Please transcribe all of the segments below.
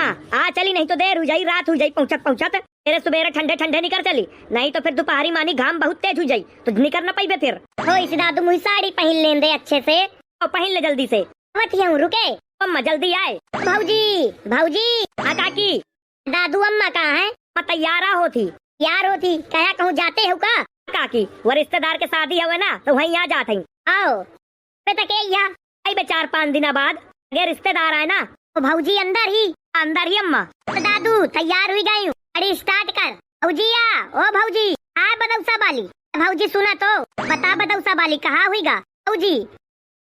आ चली, नहीं तो देर हो जाई, रात हो जाई पहुंचत पहुंचत। तेरे सुबेरे ठंडे ठंडे निकल चली, नहीं तो फिर दोपहरी मानी घाम बहुत तेज हो जाई तो निकल न पाइबे फिर। हो इस दादू मुझे साड़ी पहन लें दे अच्छे से। और पहन ले जल्दी से। रुके अम्मा जल्दी आए। भाऊजी भाऊजी। हाँ काकी। दादू अम्मा कहाँ है? मैं तैयारा होती। यार होती कहा कहूँ जाते हो का? काकी वो रिश्तेदार के शादी हुए ना तो वहीं आ जाते हैं। आओ पे 4-5 दिन बाद अगे रिश्तेदार आए ना। तो भाऊजी अंदर ही? अंदर ही अम्मा। तो दादू तैयार हुई गई, गाड़ी स्टार्ट कर। भाऊजिया ओ भाऊजी। हाँ बदौसा बाली। भाऊजी सुना तो बता बदौसा बाली कहाँ हुईगा? भाऊजी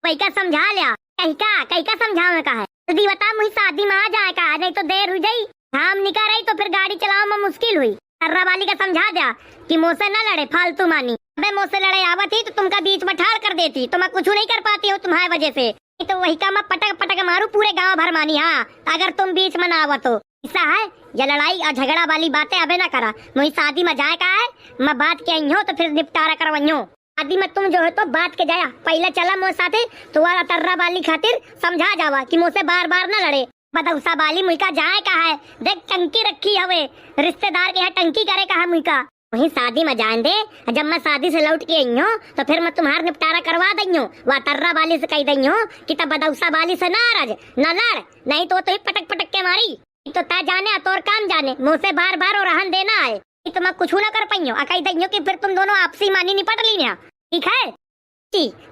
वही का समझा लिया। कहीं का समझाने का है? जल्दी बता मुझे शादी में आ जाए का, नहीं तो देर हो जाई, धाम निकल रही तो फिर गाड़ी चलाओ में मुश्किल हुई। कर्रा वाली का समझा दिया कि मुझसे न लड़े फालतू मानी। अबे मुझसे लड़े आवत ही तो तुमका बीच में ठाड़ कर देती, तो मैं कुछ नहीं कर पाती हूँ तुम्हारी वजह से। तो वही का मैं पटक पटक मारू पूरे गांव भर मानी। हाँ अगर तुम बीच में ना आवत हो। ऐसा है ये लड़ाई और झगड़ा वाली बातें अबे ना करा। मुझे शादी में जाए का है, मैं बात के आई हूँ तो फिर निपटारा करवाइयो। शादी में तुम जो है तो बात के जाया, पहले चला मोर साथे तो तररा वाली खातिर समझा जावा कि मुझसे बार बार न लड़े। बदौसा वाली मुझका जाए का है, देख टंकी रखी हवे रिश्तेदार के यहाँ, टंकी करे का है मुझका। वही शादी में जान दे, जब मैं शादी से लौट के आई हूँ तो फिर मैं तुम्हारा निपटारा करवा दई हूँ। वह तर्रा वाली से कह दई हूँ कि तब बदौसा वाली से नाराज न लड़, नहीं तो ही पटक पटक के मारी। तो ता जाने तोर काम जाने, मुँह से बार बार और रहन देना है तो मैं कुछ ना कर पाई हूँ। कह दई हूँ कि फिर तुम दोनों आपसी मानी निपट ली ना, ठीक है?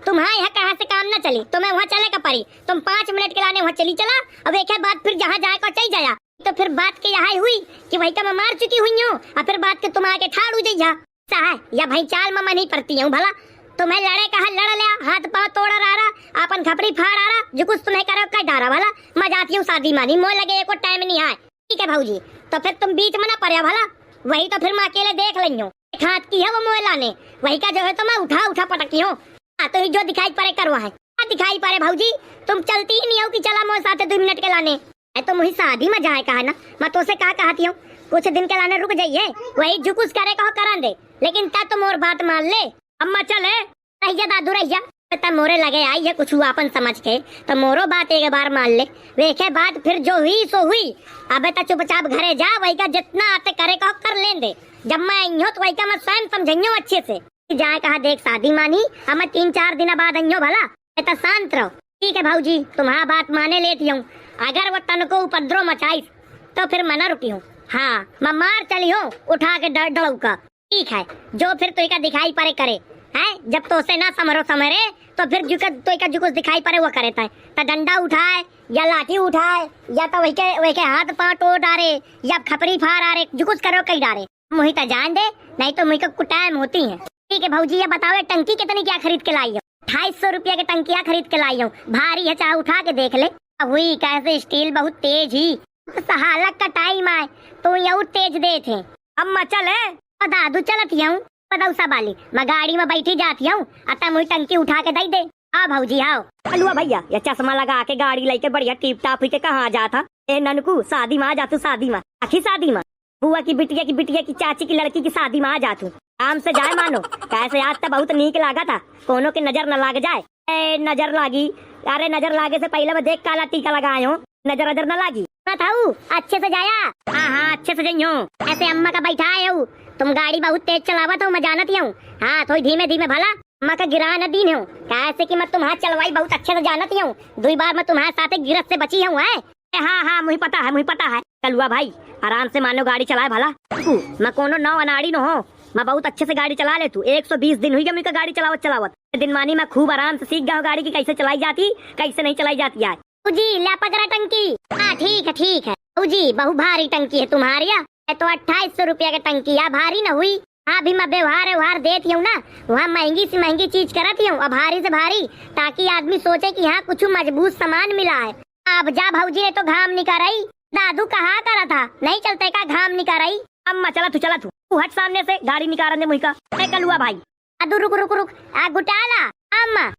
तुम्हारे यहाँ कहाँ से काम न चली तो मैं वहाँ चले का पड़ी। तुम 5 मिनट के लाने वहाँ चली चला, अब एक बात फिर जहाँ जाए को चल जाया। तो फिर बात के यहाँ हुई कि वही का मैं मार चुकी हुई हूँ, और फिर बात के तुम आके ठाड़ जा है या भाई चाल में मैं नहीं पड़ती हूँ भला। तुम्हें लड़े कहा लड़ लिया, हाथ पाँव तोड़ा रहा, अपन खपरी फाड़ रहा, जो कुछ तुम्हें करो कर डारा भला। मैं जाती हूँ शादी मानी, मोह लगे एको टाइम नहीं आए, ठीक है भाऊजी? तो फिर तुम बीच में ना पड़े भला, वही तो फिर मैं अकेले देख ली हूँ। हाथ की है वो मोह लाने, वही का जो है तो मैं उठा उठा पटकी हूँ। तो ही जो दिखाई पड़े करवा है। क्या दिखाई पड़े भाऊजी? तुम चलती ही नहीं हो कि चला मोर साथे 2 मिनट के लाने। तो मुझे शादी में जाए कहा ना, मैं तो से कहा कहती हूँ कुछ दिन के लाने रुक जाइए, वही जो कुछ करे कहो करा दे, लेकिन ता तो मोर बात मान ले। अम्मा चले रहिया दादू रहिया, तब मोरे लगे आई है कुछ हुआ अपन समझ के, तो मोरो बात एक बार मान ले। वेखे बात फिर जो हुई सो हुई, अबे तो चुपचाप घरे जा, वही का जितना आते करे कहो कर लें दे। जब मैं आई हूँ तो वही का मैं स्वयं समझाइयो अच्छे से जाए कहा देख शादी मानी, हमें 3-4 दिन बाद आई भला, तो शांत रहो, ठीक है भाऊजी? तुम्हारा बात माने लेती हूँ, अगर वो तन को उपद्रव मचाई तो फिर मना रुकी हूँ। हाँ मैं मार चली हूँ उठा के डर डड़ू का, ठीक है? जो फिर तो दिखाई पड़े करे है, जब तो उसे ना समरे तो फिर जो कुछ दिखाई पड़े वो करे था। तो डंडा उठाए या लाठी उठाए या तो वही के हाथ पाँव तोड़ डारे या खपरी फाड़ डारे, जो कुछ करो कहीं डारे। मुझे तो जान दे, नहीं तो मुझे कुटाइम होती है। ठीक है भाऊजी ये बताओ टंकी कितनी क्या खरीद के लाई हो? 250 रुपया की टंकिया खरीद के लाई हूँ, भारी है चाहे उठा के देख ले। हुई कैसे स्टील बहुत तेज ही, सहालक का टाइम आए तो ये तेज दे थे। अम्मा चले दादू चलती हूँ बदौसा बाली, मैं गाड़ी में बैठी जाती हूँ, अतः मुझे टंकी उठा के दई दे। हाँ भाऊजी आओ। अलुआ भैया ये चश्मा लगा के गाड़ी लेके बढ़िया टीप टाप के कहाँ जाता? ए ननकू शादी में आ जातू, शादी में आखिर शादी में बुआ की बिटिया की चाची की लड़की की शादी में आ जातू। आराम से जाए मानो, कैसे आज तो बहुत नीक लागा था, कोनो की नजर न लाग जाए। ए नजर लागी, अरे नजर लागे से पहले मैं देख काला टीका लगाए हूँ, नजर न लागी ना था अच्छे से जाया। हाँ अच्छे से जाइयो। ऐसे अम्मा का बैठा है तुम गाड़ी बहुत तेज चलावत हो, मैं जानती हूँ। हाँ थोड़ी धीमे धीमे भला, अम्मा का गिरा न दीन हूँ, कैसे कि मैं तुम्हारा चलवाई बहुत अच्छे से जानती हूँ, 2 बार मैं तुम्हारे साथ गिरफ्त से बची हूँ। हाँ मुझे पता है। कलुआ भाई आराम से मानो गाड़ी चलाए भला, मैं कोनो नौ अनाड़ी न हो, मैं बहुत अच्छे से गाड़ी चला ले तू। 120 दिन हुई मुझे गाड़ी चलावत दिन मानी मैं खूब आराम से सीख गया हूँ गाड़ी की कैसे चलाई जाती कैसे नहीं चलाई जाती है। जी ला पकड़ा टंकी। हाँ ठीक है जी, बहु भारी टंकी है तुम्हारी, तो 2800 रुपया की टंकी है, भारी न हुई। हाँ भी मैं व्यवहार देती हूँ ना, वहाँ महंगी से महंगी चीज कराती हूँ, भारी से भारी, ताकि आदमी सोचे कि हाँ कुछ मजबूत सामान मिला है। अब जा भाऊजी ने तो घाम निकाल रही, दादू कहा करा था नहीं चलते का घाम निकाल रही। अम्मा चला तू हट सामने से, गाड़ी निकाल दे मुझका। कलुआ भाई अदू रुक आ गुटाला। अम्मा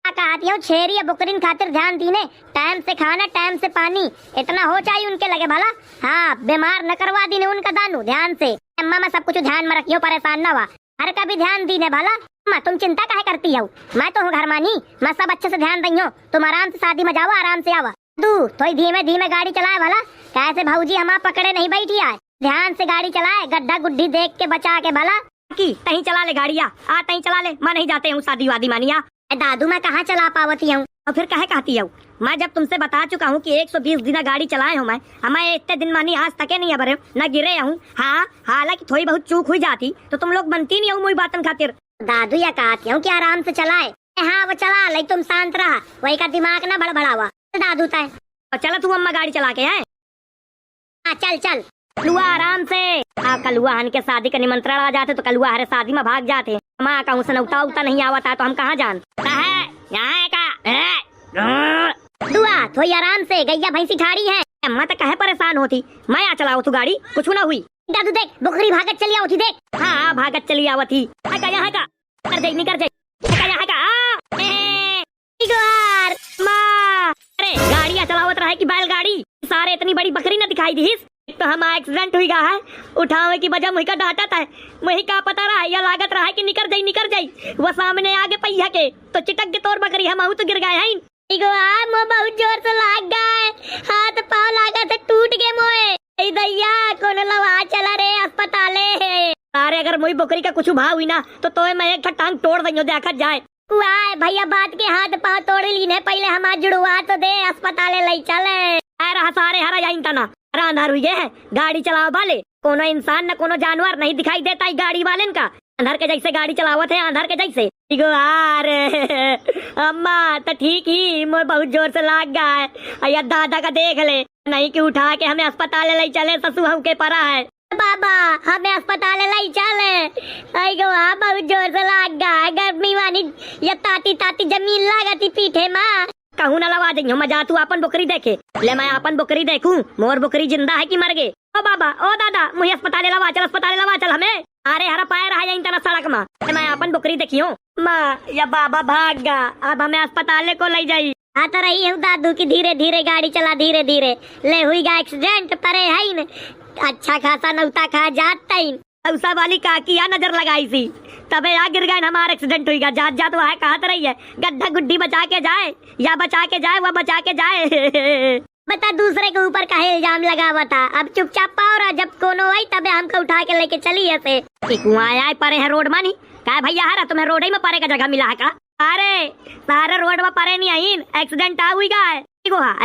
कहती हूँ छेरी बुकरीन खातिर ध्यान दीने, टाइम से खाना टाइम से पानी, इतना हो चाहिए उनके लगे भला। हाँ बीमार न करवा दीने उनका दानू, ध्यान से। अम्मा मैं सब कुछ ध्यान में रखियो, परेशान न हुआ, हर का भी ध्यान दीने भला। अम्मा तुम चिंता काहे करती हो, मैं तो हूँ घर मानी, मैं सब अच्छे से ध्यान दई हूँ। तुम आराम से शादी में जाओ, आराम से आवा। तू थोड़ी धीमे धीमे गाड़ी चलाए भला, कैसे भाऊजी हमार पकड़े नहीं बैठी आए, ध्यान से गाड़ी चलाए, गड्ढा गुड्ढी देख के बचा के भला। की तहीं चला ले गाड़िया, आ तहीं चला ले, मैं नहीं जाते हूँ शादी वादी मानिया। दादू मैं कहाँ चला पावती हूँ। और फिर कहे कहती हूँ, मैं जब तुमसे बता चुका हूँ कि 120 दिन गाड़ी चलाए हूँ मैं इतने दिन मानी आज तक नहीं अबरे न गिरे हूँ। हाँ हालांकि थोड़ी बहुत चूक हुई जाती तो तुम लोग बनती नहीं हूँ मुई बातन खातिर। दादू या कहती हूँ कि आराम से चलाए। हाँ वो चला ले, तुम शांत रहा, वही का दिमाग ना बड़बड़ावा। दादू तय और चला तू अम्मा गाड़ी चला के है। हाँ चल चल। कलुआ आराम से। हाँ कलुआ हन के शादी का निमंत्रण आ जाते तो कलुआ हरे शादी में भाग जाते। माँ कहूँ सनौता उता नहीं आवता तो हम कहाँ जान। दुआ थोड़ी आराम से, गैया भैंसी ठाड़ी है। अम्मा तो कहे परेशान होती, मैं आ चलाओ तू गाड़ी, कुछ ना हुई। दादू देख बुखरी भागत चली आवती देख। हाँ भागत चली आवती। यहाँ का कर जाई नहीं कर जाई यहाँ का माँ। अरे गाड़ियाँ चलावत रहे कि बैलगाड़ी, सारे इतनी बड़ी बकरी न दिखाई दी। एक तो हमारा एक्सीडेंट हुई है, उठावे की वजह मुझे का डांटा था, वही का पता रहा या लागत रहा कि निकर जाई वो सामने आगे पहिया के तो चिटक के तोर बकरी हम तो गिर गए हैं। बहुत जोर से लाग गए, हाथ पाँव लागा से टूट गए मोए। दैया कौन लवा चला रे अस्पताले। अरे अगर मुई बकरी का कुछ भाव हुई ना तो मैं एक टांग तोड़ दई देखा जाए। वाह भैया बात के हाथ पाँव तोड़ ली ने, पहले हमार जुड़वा तो दे, अस्पताले ले चले। अरे सारे हरा जाइन तना अंधार हुई है, गाड़ी चलाओ वाले कोनो इंसान न कोनो जानवर नहीं दिखाई देता गाड़ी वाले का। अंधार के जैसे गाड़ी चलावत है, अंधार के जैसे। अम्मा तो ठीक ही मोर बहुत जोर से लाग गया है, अया दादा का देख ले नहीं कि उठा के हमें अस्पताल ले चले, ससु हम के परा है। बाबा हमें अस्पताल ले चले, बहुत जोर से लाग गया, गर्मी वानी या ताती ताती जमीन लागती पीठे माँ। कहूँ न लवा देंगे मजा, तू अपन बकरी देखे ले, मैं अपन बकरी देखूं मोर बकरी जिंदा है कि मर गए। ओ बाबा ओ दादा मुझे अस्पताल लवा चल, अस्पताल लवा चल हमें। अरे हरा पाए रहा है तना सड़क में, मैं अपन बकरी देखियो माँ या बाबा भाग गया, अब हमें अस्पताल को ले जाई। हाँ तो रही हूँ दादू की धीरे धीरे गाड़ी चला, धीरे धीरे ले हुई गा एक्सीडेंट परे है न, अच्छा खासा नौता खा जाता ही। उसा वाली काकिया नजर लगाई सी तबे यहाँ गिर गए, हमारा एक्सीडेंट हुई जात जात वह कहत रही है गड्ढा गुड्ढी बचा के जाए या बचा के जाए, वह बचा के जाए। बता दूसरे के ऊपर का इल्जाम लगावा था, अब चुपचाप पाओ रहा, जब कोनो आई तबे हमको उठा के लेके चली ऐसे। आया परे है रोड मानी क्या भैया हरा तुम्हें रोड ही में परे का जगह मिला है का। अरे सारे रोड में परे नहीं आई, एक्सीडेंट आ हुई है,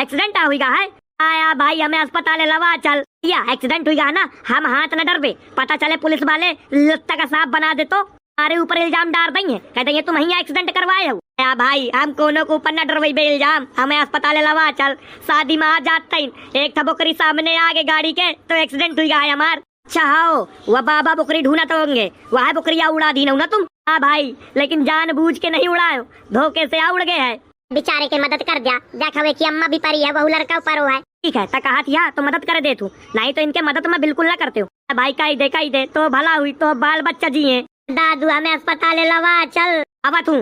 एक्सीडेंट आ हुई है। आया भाई हमें अस्पताल लवा चल, या एक्सीडेंट हुई है ना, हम हाथ न डरबे, पता चले पुलिस वाले लत्ता का सांप बना दे तो हमारे ऊपर इल्जाम डाल देंगे, कह देंगे तुम ही एक्सीडेंट करवाए हो। या भाई हम कोनो को ऊपर न डरवाई बे इल्जाम, हमें अस्पताल लवा चल, शादी में आ जाता ही एक था बकरी सामने आगे गाड़ी के तो एक्सीडेंट हुई है हमार। अच्छा हो वह बाबा बकरी ढूंढा तो होंगे, वह बकरिया उड़ा दी ना तुम। हाँ भाई लेकिन जानबूझ के नहीं उड़ाए, धोखे से आ उड़ गए है। बेचारे के मदद कर दिया, देखा कि अम्मा भी परी है, बहु लड़का परो है। ठीक है तो कहा था तो मदद कर दे तू, नहीं तो इनके मदद में बिल्कुल ना करते हो। भाई का ही दे तो भला हुई, तो बाल बच्चा जिए। दादू हमें अस्पताल लवा चल। अब तू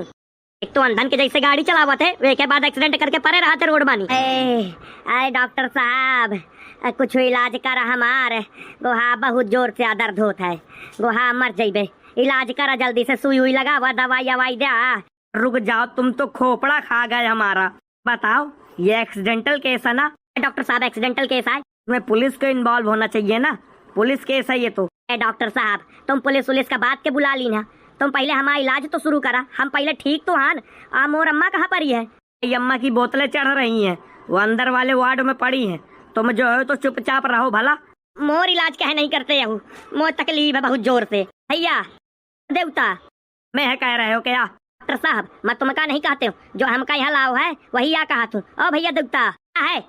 एक तो अंधन के जैसे गाड़ी चलावत है, वे के बाद एक्सीडेंट करके परे रहा थे रोड बानी। अरे डॉक्टर साहब कुछ इलाज कर हमारे गोहा, बहुत जोर से दर्द होता है, गोहा मर जाइबे, इलाज करा जल्दी से, सुई हुई लगावा, दवाई अवाई दे। रुक जाओ तुम तो खोपड़ा खा गए हमारा, बताओ ये एक्सीडेंटल केस है ना। डॉक्टर साहब एक्सीडेंटल केस है, तुम्हें पुलिस को इन्वॉल्व होना चाहिए ना, पुलिस केस है ये तो। डॉक्टर साहब तुम पुलिस का बात के बुला ली ना, तुम पहले हमारा इलाज तो शुरू करा, हम पहले ठीक तो हान। मोर अम्मा कहाँ पड़ी है? अम्मा की बोतलें चढ़ रही हैं, वो अंदर वाले वार्ड में पड़ी हैं, तुम जो है तो चुपचाप रहो भला। मोर इलाज कह नहीं करते हूँ, मोर तकलीफ है बहुत जोर से। भैया देवता मैं कह रहे हो क्या? डॉक्टर साहब मैं तुम का नहीं कहते हूँ, जो हमका यहाँ लाओ है वही या कहा तू। ओ भैया देवता है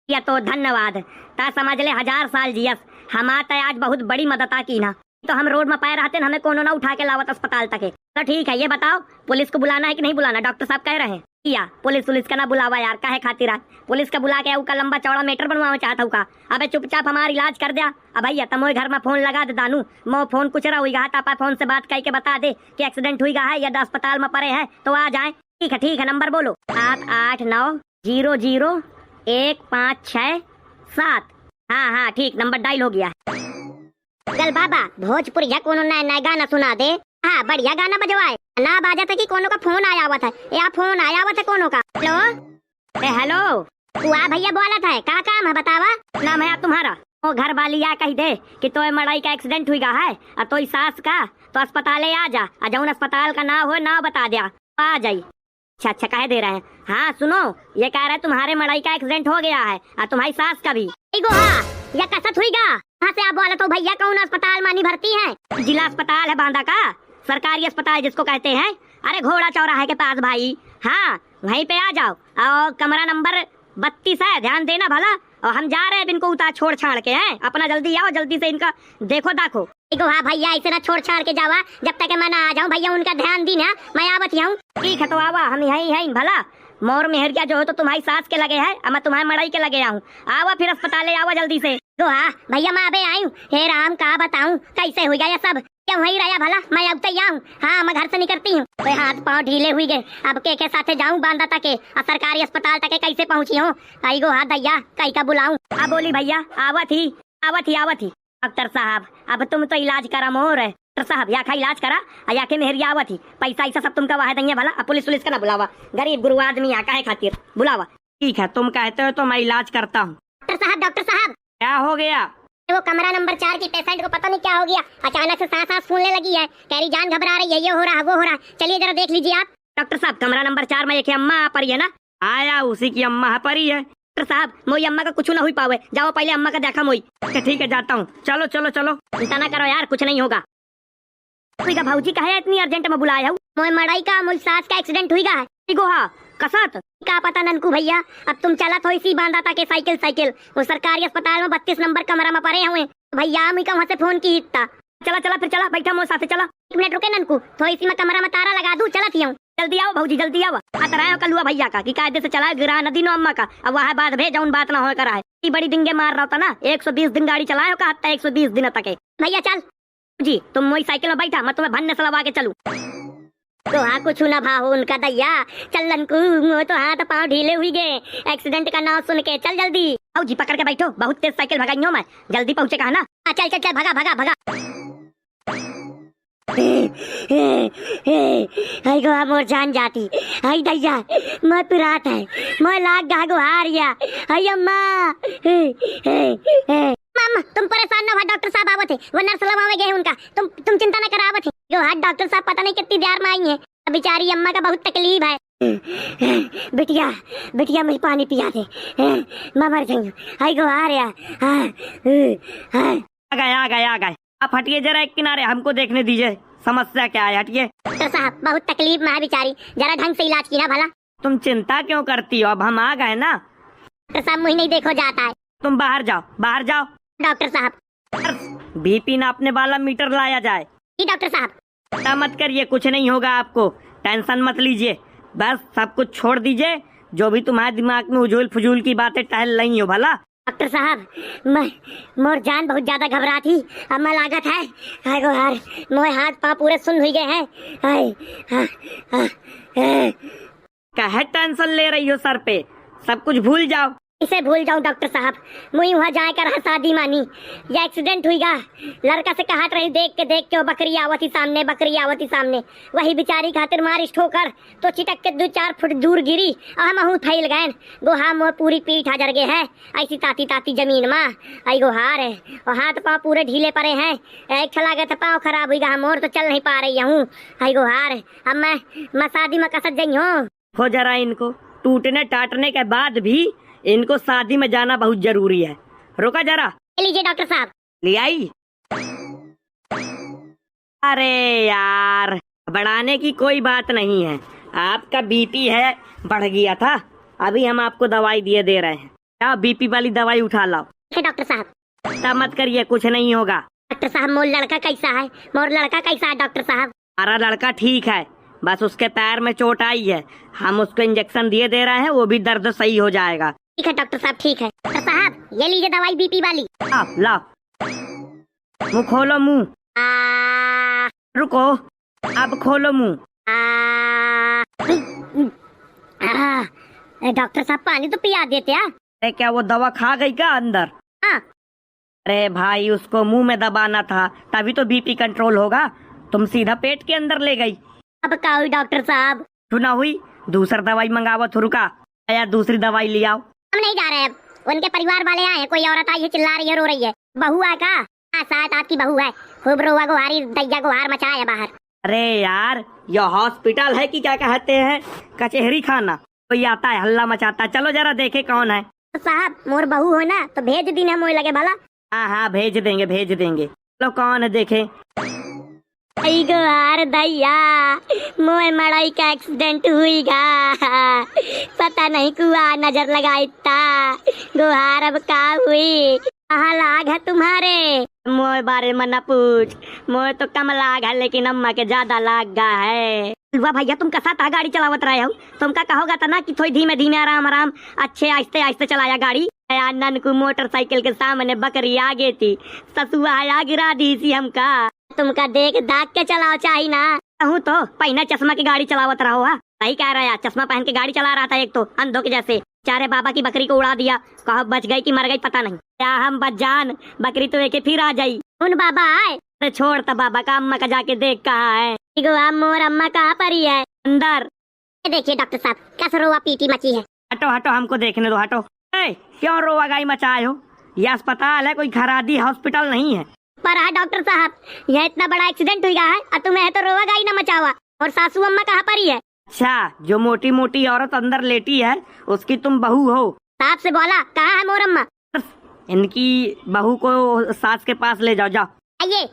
या तो धन्यवाद, ता समझ ले 1000 साल जियस, हमारा आज बहुत बड़ी मदद की ना, तो हम रोड में पाए रहते हमें कोनो ना उठा के लावत अस्पताल तक है। तो ठीक है ये बताओ पुलिस को बुलाना है कि नहीं बुलाना? डॉक्टर साहब कह रहे हैं या पुलिस का ना बुलावा यार, काहे खातिर पुलिस का बुला के का लंबा चौड़ा मीटर बनवाना चाहता हूँ का। अबे चुपचाप हमारा इलाज कर दिया। अब भैया तुम घर में फोन लगा दे दानू, मो फोन कुचरा हुई तापा फोन से बात करके बता दे कि एक्सीडेंट हुई है या अस्पताल में पड़े है तो आ जाए। ठीक है नंबर बोलो 789001567। हाँ ठीक नंबर डायल हो गया। चल बाबा भोजपुरी कोनो नया गाना सुना दे। हाँ बढ़िया गाना बजवाए ना, बाजा था कि कोनो का फोन आया हुआ था, या फोन आया हुआ था कोनो का। हेलो हेलो हुआ भैया बोला था, का काम है बतावा। नाम है तुम्हारा, वो घर वाली या कही दे कि तो मड़ाई का एक्सीडेंट हुई गा है और तो सास का तो अस्पताल आ जा, और जौन अस्पताल का नाम हो ना बता दिया आ जाई। अच्छा अच्छा कह दे रहे हैं। हाँ सुनो, ये कह रहे तुम्हारे मड़ाई का एक्सीडेंट हो गया है और तुम्हारी सास का भी। या कसत हुई गा, कहाँ से आप बोला तो भैया कौन अस्पताल मानी भर्ती है। जिला अस्पताल है बांदा का, सरकारी अस्पताल जिसको कहते हैं। अरे घोड़ा चौराहे के पास भाई। हाँ वहीं पे आ जाओ, और कमरा नंबर 32 है, ध्यान देना भला। और हम जा रहे हैं इनको उतार छोड़ छाड़ के, हैं अपना जल्दी आओ, जल्दी से इनका देखो दाखो। हाँ भैया ऐसे ना छोड़ छाड़ के जावा, जब तक मैं ना आ जाऊँ भैया उनका ध्यान दी ना, मैं आवत हूँ। ठीक है तो आवा, हम यहीं हैं भला। मोर मेहरिया जो हो तो तुम्हारी सास के लगे है, और मैं तुम्हारी मड़ाई के लगे आऊँ। आवा फिर अस्पताल आवा जल्दी से। हाँ भैया मैं अबे आई हूँ। हे राम का बताऊँ कैसे हुई गया सब, क्या वही रहा भला, मैं अब तक आऊँ। हाँ मैं घर से निकलती हूँ, तो हाथ पाँव ढीले हुई गए, अब के साथे जाऊँ बांदा तक और सरकारी अस्पताल तक कैसे पहुँची हूँ। आई गो हाँ दैया कई का बुलाऊं। हाँ बोली भैया, आवत ही आवत ही आवत ही। डॉक्टर साहब अब तुम तो इलाज करा मोर है। डॉक्टर साहब या खा इलाज करा, या के मेहरिया आवत ही, पैसा ऐसा सब तुमका वाहे दइया भला। पुलिस पुलिस का ना बुलावा, गरीब गुरु आदमी यहाँ काहे खातिर बुलावा। ठीक है तुम कहते हो तो मैं इलाज करता हूँ। डॉक्टर साहब क्या हो गया? वो कमरा नंबर 4 की पेशेंट को पता नहीं क्या हो गया, अचानक से सांस फूलने लगी है, कह रही जान घबरा रही है, ये हो रहा है वो हो रहा है, चलिए जरा देख लीजिए आप। डॉक्टर साहब कमरा नंबर 4 में एक अम्मा परी है ना? आया उसी की अम्मा परी है। डॉक्टर साहब मोई अम्मा का कुछ ना हुई पावे, जाओ पहले अम्मा का देखा मोई। ठीक है जाता हूँ, चलो चलो चलो। चिंता ना करो यार, कुछ नहीं होगा। भाऊजी कहे इतनी अर्जेंट में बुलाया हूँ? मोई मड़ाई का मुल सास का एक्सीडेंट हुई गा। कसत का पता ननकू भैया, अब तुम चला तो इसी बांधा था के साइकिल वो सरकारी अस्पताल में 32 नंबर कमरा में पड़े हुए भैया। मैं वहाँ से फोन की हिस्ता। चला चला फिर चला, बैठा मोर साथे चला। 1 मिनट रुके ननकू, तो इसी में कमरा में तारा लगा दूं, चला थी हूँ। जल्दी आओ भाऊजी जल्दी आओ। अतरायो कलुआ भैया का कि कायदे से चला गिरा नदी नो अम्मा का, अब वहाँ बात भेज उन बात ना हो करा है। बड़ी डिंगे मार रहा था ना, 120 दिन गाड़ी चलायो का, 120 दिन तक है। भैया चल जी तुम मोई साइकिल में बैठा, मैं तुम्हें भन्ने से लगा के चलूं। तो हाँ कुछ ना भाव उनका दैया, चल ननकू तो हाथ पाँव ढीले हुई गए एक्सीडेंट का नाम सुन के, चल जल्दी। भाऊजी पकड़ के बैठो, बहुत तेज साइकिल भगाई हूँ मैं, जल्दी पहुँचे कहा ना। चल चल चल भगा भगा भगा। आई गो मोर जान जाती, आई दैया मैं पिरात है, मैं लाग गागो हारिया। आई अम्मा मामा तुम परेशान ना हो, डॉक्टर साहब आवत है, वो नर्स लवावे गए उनका, तुम चिंता ना करा आवत है। जो हाथ डॉक्टर साहब पता नहीं कितनी देर में आई है, बेचारी अम्मा का बहुत तकलीफ है। बिटिया बिटिया मुझे पानी पिया दे, मैं मर जाऊँ। आई गो हारिया। आ गए आप हटिए जरा एक किनारे, हमको देखने दीजिए समस्या क्या है, हटिए। डॉक्टर साहब बहुत तकलीफ में है बेचारी, जरा ढंग से इलाज किया भला। तुम चिंता क्यों करती हो, अब हम आ गए ना। डॉक्टर साहब मुझे नहीं देखो जाता है। तुम बाहर जाओ बाहर जाओ। डॉक्टर साहब बीपी नापने वाला मीटर लाया जाए। जी डॉक्टर साहब। चिंता मत करिए, कुछ नहीं होगा आपको, टेंशन मत लीजिए, बस सब कुछ छोड़ दीजिए, जो भी तुम्हारे दिमाग में उजूल फजूल की बातें टहल रही हो भला। डॉक्टर साहब मैं मोर जान बहुत ज्यादा घबरा थी, अब मैं लागत है हाय गो यार, मोए हाथ पाँव पूरे सुन हुई गए हैं। कहे टेंशन ले रही हो सर पे, सब कुछ भूल जाओ। इसे भूल जाऊं डॉक्टर साहब, मुझे वहाँ जाए कर शादी मानी, या एक्सीडेंट हुई गा, लड़का से कहा रही देख के वो बकरी आवती सामने, वही बेचारी खातिर मारिश ठोकर तो चिटक के 2-4 फुट दूर गिरी, हम हूँ फैल गए, गोहा मोह पूरी पीठ हजर गए है, ऐसी ताती जमीन में आई गोहार है, और हाथ पाँव पूरे ढीले पड़े हैं, एक छला गए पाँव खराब हुई गा, मोर तो चल नहीं पा रही हूँ, आई गोहार। अब मैं शादी में कसक गई हूँ। हो जरा इनको टूटने टाटने के बाद भी इनको शादी में जाना बहुत जरूरी है, रुका जरा। लीजिए डॉक्टर साहब। ले आई। अरे यार बढ़ाने की कोई बात नहीं है, आपका बीपी है बढ़ गया था, अभी हम आपको दवाई दे रहे हैं, क्या बीपी वाली दवाई उठा लाओ। डॉक्टर साहब चिंता मत करिए, कुछ नहीं होगा। डॉक्टर साहब मोर लड़का कैसा है डॉक्टर साहब? हमारा लड़का ठीक है, बस उसके पैर में चोट आई है, हम उसको इंजेक्शन दे रहे हैं, वो भी दर्द सही हो जाएगा। ठीक है डॉक्टर साहब ठीक है। डॉक्टर साहब ये लीजिए दवाई बीपी वाली। लाओ मुँह खोलो, मुँह रुको, अब खोलो मुँह। डॉक्टर साहब पानी तो पिया देते हैं। अरे क्या वो दवा खा गई क्या अंदर? हाँ। अरे भाई उसको मुंह में दबाना था, तभी तो बीपी कंट्रोल होगा, तुम सीधा पेट के अंदर ले गई। अब क्या हुई डॉक्टर साहब? सुना हुई, दूसरा दवाई मंगावो, रुका या दूसरी दवाई ले आओ। हम नहीं जा रहे अब, उनके परिवार वाले आए हैं, कोई औरत आई है चिल्ला रही है रो रही है। बहू है का? हाँ शायद आपकी बहू है, खूब रोआ गुहारी दैया गुहार मचाया बाहर। अरे यार यह हॉस्पिटल है कि क्या कहते हैं कचहरी खाना, कोई आता है हल्ला मचाता है। चलो जरा देखे कौन है। तो साहब मोर बहू हो ना तो भेज दी ना, मोय लगे भला। हाँ हाँ भेज देंगे भेज देंगे। चलो कौन है देखे। आई गुहार दैया, मोए मड़ई का एक्सीडेंट हुईगा, पता नहीं कुआ नजर लगाई था। गुहार अब का हुई, कहाँ लाग है तुम्हारे? मोए बारे में न पूछ, मोए तो कम लाग है लेकिन अम्मा के ज्यादा लाग गा है। वाह भैया तुम कसा था गाड़ी चलावत रहे हो, तुमका कहोगा था ना कि थोड़ी धीमे धीमे आराम आराम अच्छे आहिस्ते आहिस्ते चलाया गाड़ी। ननकू मोटरसाइकिल के सामने बकरी आगे थी, ससुआ आ गिरा दी सी हमका। तुमका देख दाग के चलाओ चाहिए ना। कहूँ तो पहना चश्मा की गाड़ी चलावत रहो। हा सही कह रहा है, चश्मा पहन के गाड़ी चला रहा था एक तो अंधों के जैसे। चारे बाबा की बकरी को उड़ा दिया, कहा बच गई कि मर गई पता नहीं। क्या हम बच जान, बकरी तो एक फिर आ जाई। उन बाबा आए? अरे छोड़ ता बाबा का, अम्मा का जाके देख कहाँ है। मोर अम्मा कहाँ पर ही है? अंदर। देखिए डॉक्टर साहब कैसे रोआ पीटी मची है। हटो हटो हमको देखने दो हटो। ए, क्यों रोवा गाई मचाए हो? यह अस्पताल है, कोई खरादी हॉस्पिटल नहीं है। पर हाँ डॉक्टर साहब यह इतना बड़ा एक्सीडेंट हुआ है और तुम्हें तो रोवा गाई ना मचावा। और सासू अम्मा कहाँ पर ही है? अच्छा जो मोटी मोटी औरत अंदर लेटी है उसकी तुम बहू हो? साहब से बोला कहाँ है मोर अम्मा? इनकी बहू को सास के पास ले जाओ जाओ। आइए।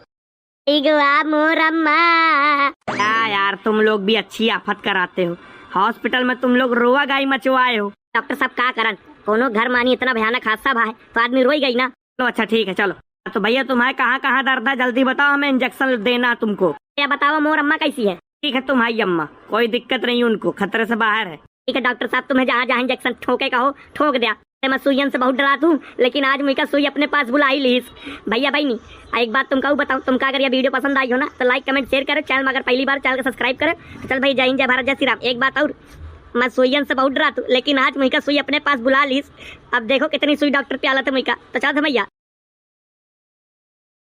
मोर अम्मा। क्या यार तुम लोग भी अच्छी आफत कराते हो, हॉस्पिटल में तुम लोग रोवा गाई मचवाए हो। डॉक्टर साहब का करन, कोनो घर मानी इतना भयानक हादसा भा है तो आदमी रोई गई ना। चलो अच्छा ठीक है चलो। तो भैया तुम्हारे कहाँ कहाँ दर्द है जल्दी बताओ, हमें इंजेक्शन देना तुमको। क्या बताओ मोर अम्मा कैसी है? ठीक है तुम्हारी अम्मा कोई दिक्कत नहीं, उनको खतरे से बाहर है। ठीक है डॉक्टर साहब, तुम्हें जहाँ जहाँ इंजेक्शन ठोके का हो ठोक दिया। मैं सुईयन से बहुत डरात हूँ लेकिन आज मुझे सुई अपने पास बुला ही लीस। भैया भाई नहीं एक बात तुमका बताऊँ, तुमका अगर ये वीडियो पसंद आई हो ना तो लाइक कमेंट शेयर करो, चैनल में अगर पहली बार चैनल को सब्सक्राइब करो। तो चल भाई जय हिंद जय भारत जय श्री राम। एक बात और, मैं सुईयन से बहुत डरात हूँ लेकिन आज मुझे सुई अपने पास बुला लीस। अब देखो कितनी सुई डॉक्टर प्याला था मुझका। तो चल भैया।